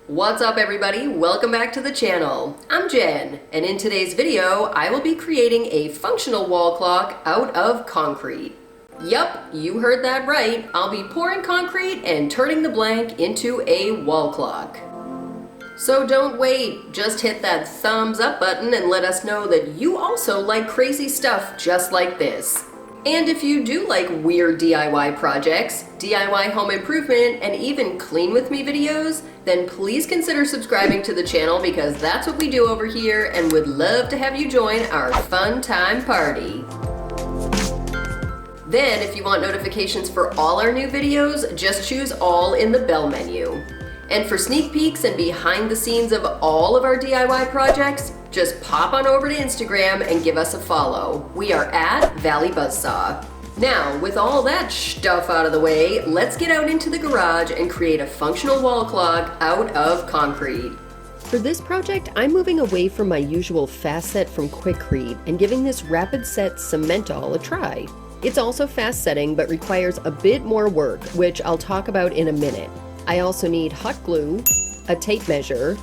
What's up everybody? Welcome back to the channel. I'm Jen, and in today's video, I will be creating a functional wall clock out of concrete. Yup, you heard that right. I'll be pouring concrete and turning the blank into a wall clock. So don't wait, just hit that thumbs up button and let us know that you also like crazy stuff just like this. And if you do like weird DIY projects, DIY home improvement, and even clean with me videos, then please consider subscribing to the channel because that's what we do over here and would love to have you join our fun time party. Then if you want notifications for all our new videos, just choose all in the bell menu. And for sneak peeks and behind the scenes of all of our DIY projects, just pop on over to Instagram and give us a follow. We are at Valley Buzzsaw. Now, with all that stuff out of the way, let's get out into the garage and create a functional wall clock out of concrete. For this project, I'm moving away from my usual fast set from Quikrete and giving this rapid set Cementol a try. It's also fast setting but requires a bit more work, which I'll talk about in a minute. I also need hot glue, a tape measure,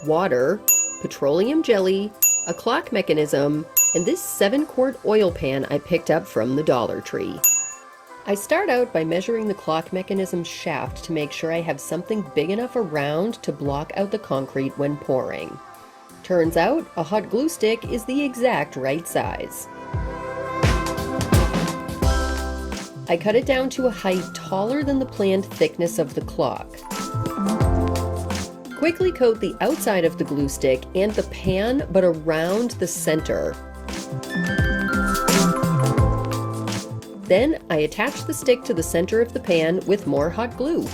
water, petroleum jelly, a clock mechanism, and this 7-quart oil pan I picked up from the Dollar Tree. I start out by measuring the clock mechanism shaft to make sure I have something big enough around to block out the concrete when pouring. Turns out, a hot glue stick is the exact right size. I cut it down to a height taller than the planned thickness of the clock. Quickly coat the outside of the glue stick and the pan, but around the center. Then I attach the stick to the center of the pan with more hot glue.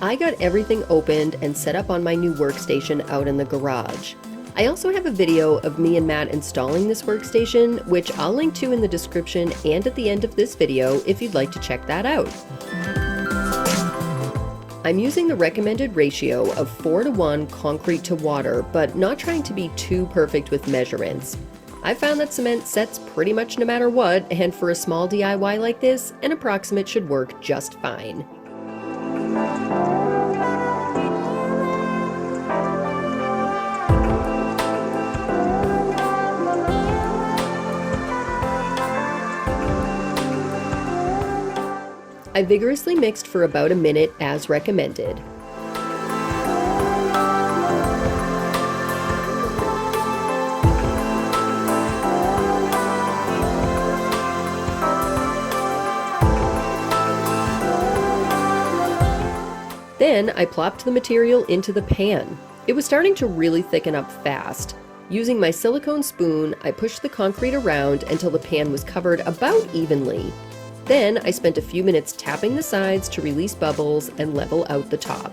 I got everything opened and set up on my new workstation out in the garage. I also have a video of me and Matt installing this workstation, which I'll link to in the description and at the end of this video if you'd like to check that out. I'm using the recommended ratio of 4:1 concrete to water, but not trying to be too perfect with measurements. I found that cement sets pretty much no matter what, and for a small DIY like this, an approximate should work just fine. I vigorously mixed for about a minute as recommended. Then I plopped the material into the pan. It was starting to really thicken up fast. Using my silicone spoon, I pushed the concrete around until the pan was covered about evenly. Then I spent a few minutes tapping the sides to release bubbles and level out the top.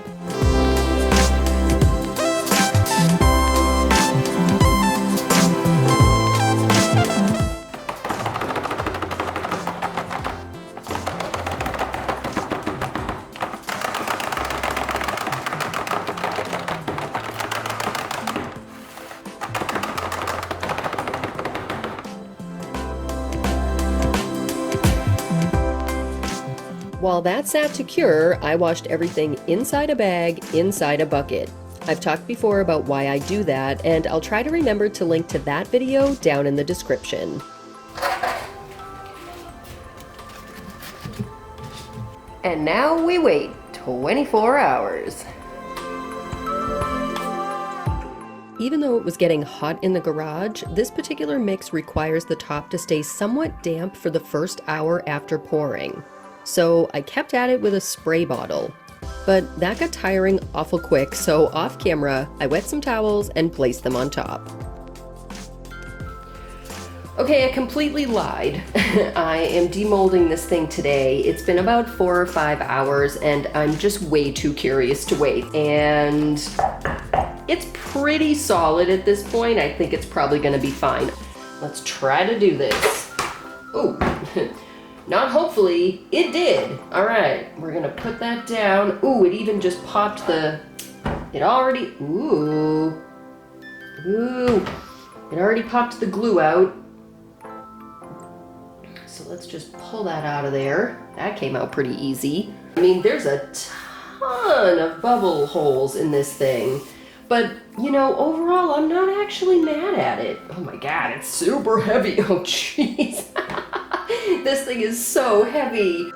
While that sat to cure, I washed everything inside a bag, inside a bucket. I've talked before about why I do that, and I'll try to remember to link to that video down in the description. And now we wait 24 hours. Even though it was getting hot in the garage, this particular mix requires the top to stay somewhat damp for the first hour after pouring. So I kept at it with a spray bottle. But that got tiring awful quick, so off camera, I wet some towels and placed them on top. Okay, I completely lied. I am demolding this thing today. It's been about 4 or 5 hours and I'm just way too curious to wait. And it's pretty solid at this point. I think it's probably gonna be fine. Let's try to do this. Ooh. Not hopefully, it did. All right, we're gonna put that down. Ooh, it even just popped it already popped the glue out. So let's just pull that out of there. That came out pretty easy. I mean, there's a ton of bubble holes in this thing. But, you know, overall, I'm not actually mad at it. Oh my god, it's super heavy. Oh jeez. This thing is so heavy.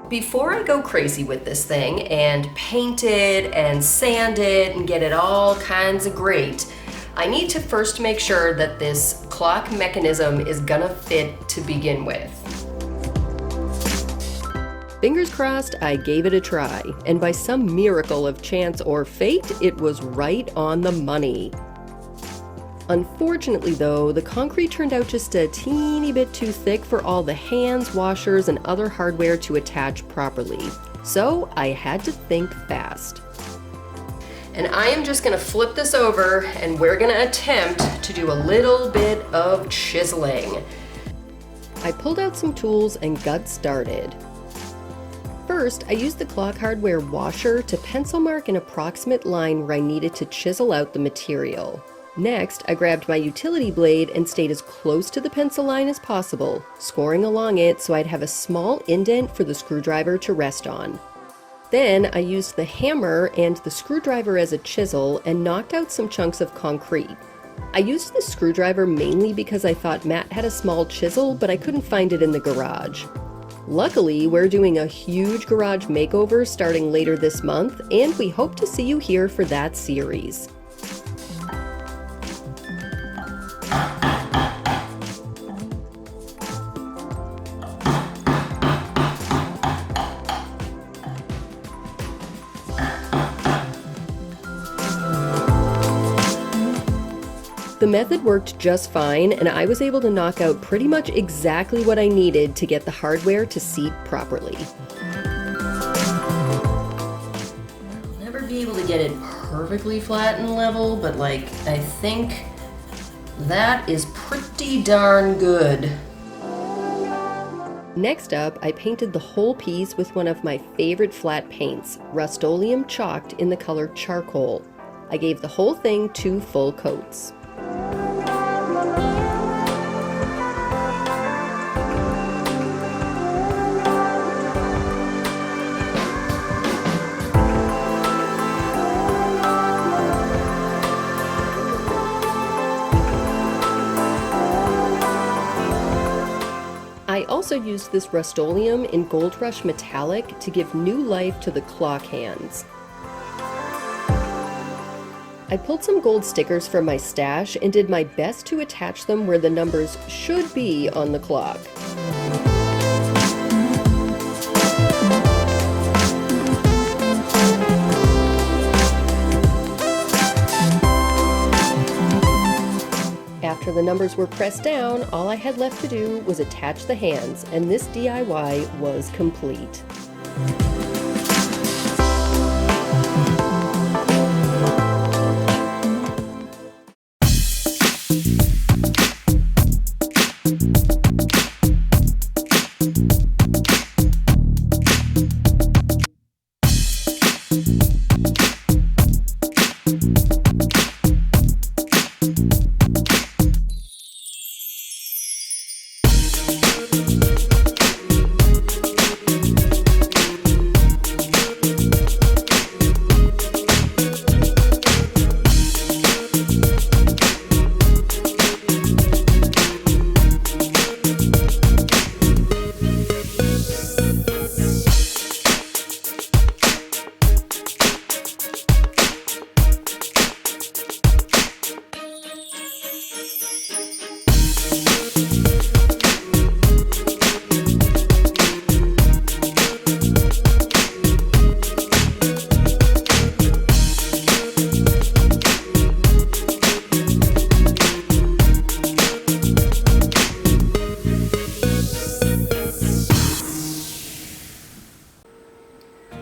Before I go crazy with this thing and paint it and sand it and get it all kinds of great, I need to first make sure that this clock mechanism is gonna fit to begin with. Fingers crossed, I gave it a try, and by some miracle of chance or fate, it was right on the money. Unfortunately though, the concrete turned out just a teeny bit too thick for all the hands, washers, and other hardware to attach properly. So I had to think fast. And I am just gonna flip this over and we're gonna attempt to do a little bit of chiseling. I pulled out some tools and got started. First, I used the clock hardware washer to pencil mark an approximate line where I needed to chisel out the material. Next, I grabbed my utility blade and stayed as close to the pencil line as possible, scoring along it so I'd have a small indent for the screwdriver to rest on. Then I used the hammer and the screwdriver as a chisel and knocked out some chunks of concrete. I used the screwdriver mainly because I thought Matt had a small chisel, but I couldn't find it in the garage. Luckily, we're doing a huge garage makeover starting later this month, and we hope to see you here for that series. The method worked just fine, and I was able to knock out pretty much exactly what I needed to get the hardware to seat properly. I'll never be able to get it perfectly flat and level, but I think that is pretty darn good. Next up, I painted the whole piece with one of my favorite flat paints, Rustoleum Chalked in the color charcoal. I gave the whole thing 2 full coats. I also used this Rustoleum in Gold Rush Metallic to give new life to the clock hands. I pulled some gold stickers from my stash and did my best to attach them where the numbers should be on the clock. After the numbers were pressed down, all I had left to do was attach the hands, and this DIY was complete.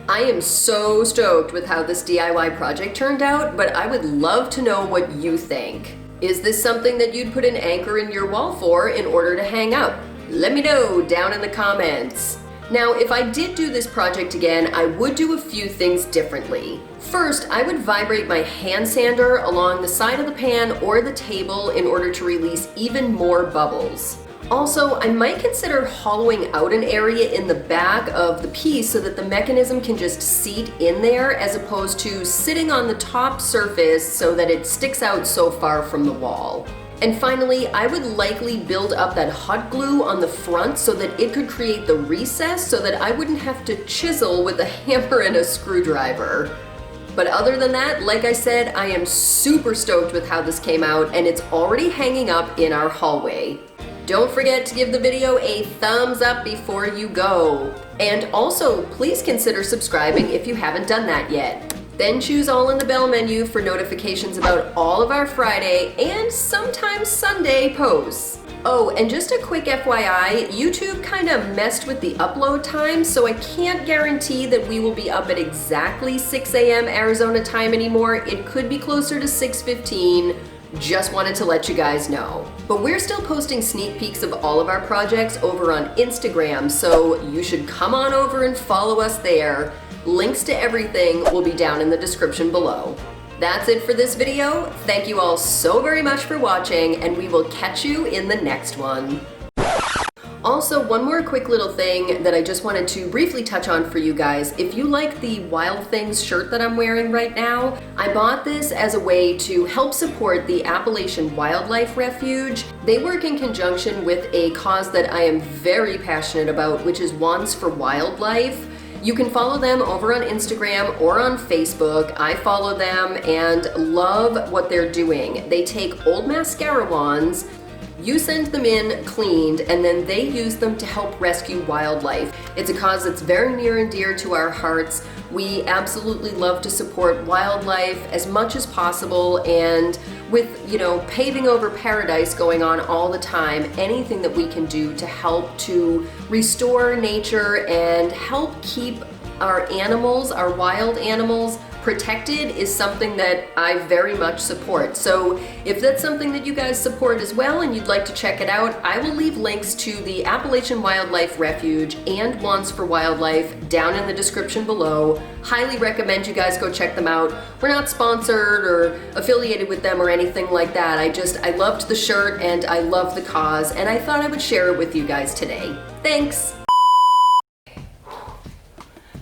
I am so stoked with how this DIY project turned out, but I would love to know what you think. Is this something that you'd put an anchor in your wall for in order to hang out? Let me know down in the comments. Now, if I did do this project again, I would do a few things differently. First, I would vibrate my hand sander along the side of the pan or the table in order to release even more bubbles. Also, I might consider hollowing out an area in the back of the piece so that the mechanism can just seat in there as opposed to sitting on the top surface so that it sticks out so far from the wall. And finally, I would likely build up that hot glue on the front so that it could create the recess so that I wouldn't have to chisel with a hammer and a screwdriver. But other than that, like I said, I am super stoked with how this came out, and it's already hanging up in our hallway. Don't forget to give the video a thumbs up before you go. And also, please consider subscribing if you haven't done that yet. Then choose all in the bell menu for notifications about all of our Friday and sometimes Sunday posts. Oh, and just a quick FYI, YouTube kind of messed with the upload time, so I can't guarantee that we will be up at exactly 6 a.m. Arizona time anymore. It could be closer to 6:15. Just wanted to let you guys know. But we're still posting sneak peeks of all of our projects over on Instagram, so you should come on over and follow us there. Links to everything will be down in the description below. That's it for this video. Thank you all so very much for watching, and we will catch you in the next one. Also, one more quick little thing that I just wanted to briefly touch on for you guys. If you like the Wild Things shirt that I'm wearing right now, I bought this as a way to help support the Appalachian Wildlife Refuge. They work in conjunction with a cause that I am very passionate about, which is Wands for Wildlife. You can follow them over on Instagram or on Facebook. I follow them and love what they're doing. They take old mascara wands, you send them in cleaned, and then they use them to help rescue wildlife. It's a cause that's very near and dear to our hearts. We absolutely love to support wildlife as much as possible, and with, you know, paving over paradise going on all the time, anything that we can do to help to restore nature and help keep our animals, our wild animals, protected is something that I very much support. So if that's something that you guys support as well and you'd like to check it out, I will leave links to the Appalachian Wildlife Refuge and Wands for Wildlife down in the description below. Highly recommend you guys go check them out. We're not sponsored or affiliated with them or anything like that. I loved the shirt and I love the cause, and I thought I would share it with you guys today. Thanks.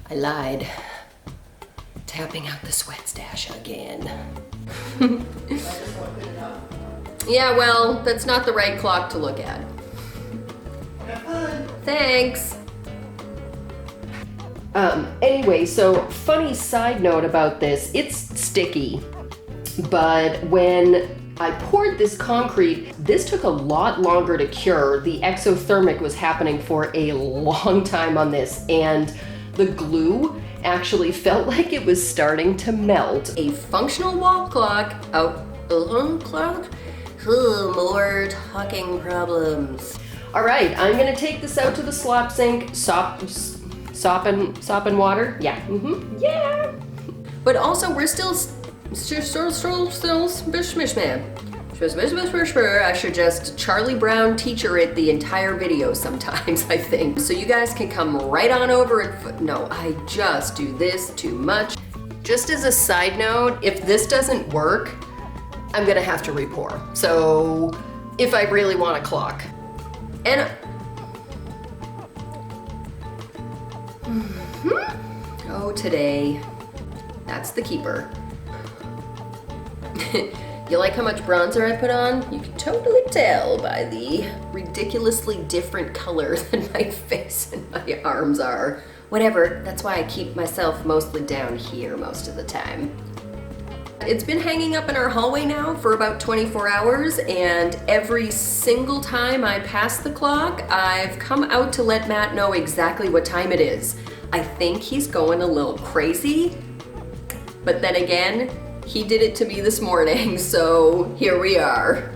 I lied. Tapping out the sweat stash again. Yeah, well, that's not the right clock to look at. Thanks. Anyway, so funny side note about this, it's sticky, but when I poured this concrete, this took a lot longer to cure. The exothermic was happening for a long time on this, and the glue actually felt like it was starting to melt. A functional wall clock out. Clock? More talking problems. All right, I'm gonna take this out to the slop sink. Sop and water. Yeah. Yeah. But also, we're still I should just Charlie Brown teacher it the entire video sometimes, I think. So you guys can come right on over and, no, I just do this too much. Just as a side note, if this doesn't work, I'm gonna have to re-pour. So if I really want a clock. And, oh, today, that's the keeper. You like how much bronzer I put on? You can totally tell by the ridiculously different color than my face and my arms are. Whatever, that's why I keep myself mostly down here most of the time. It's been hanging up in our hallway now for about 24 hours, and every single time I pass the clock, I've come out to let Matt know exactly what time it is. I think he's going a little crazy, but then again, he did it to me this morning, so here we are.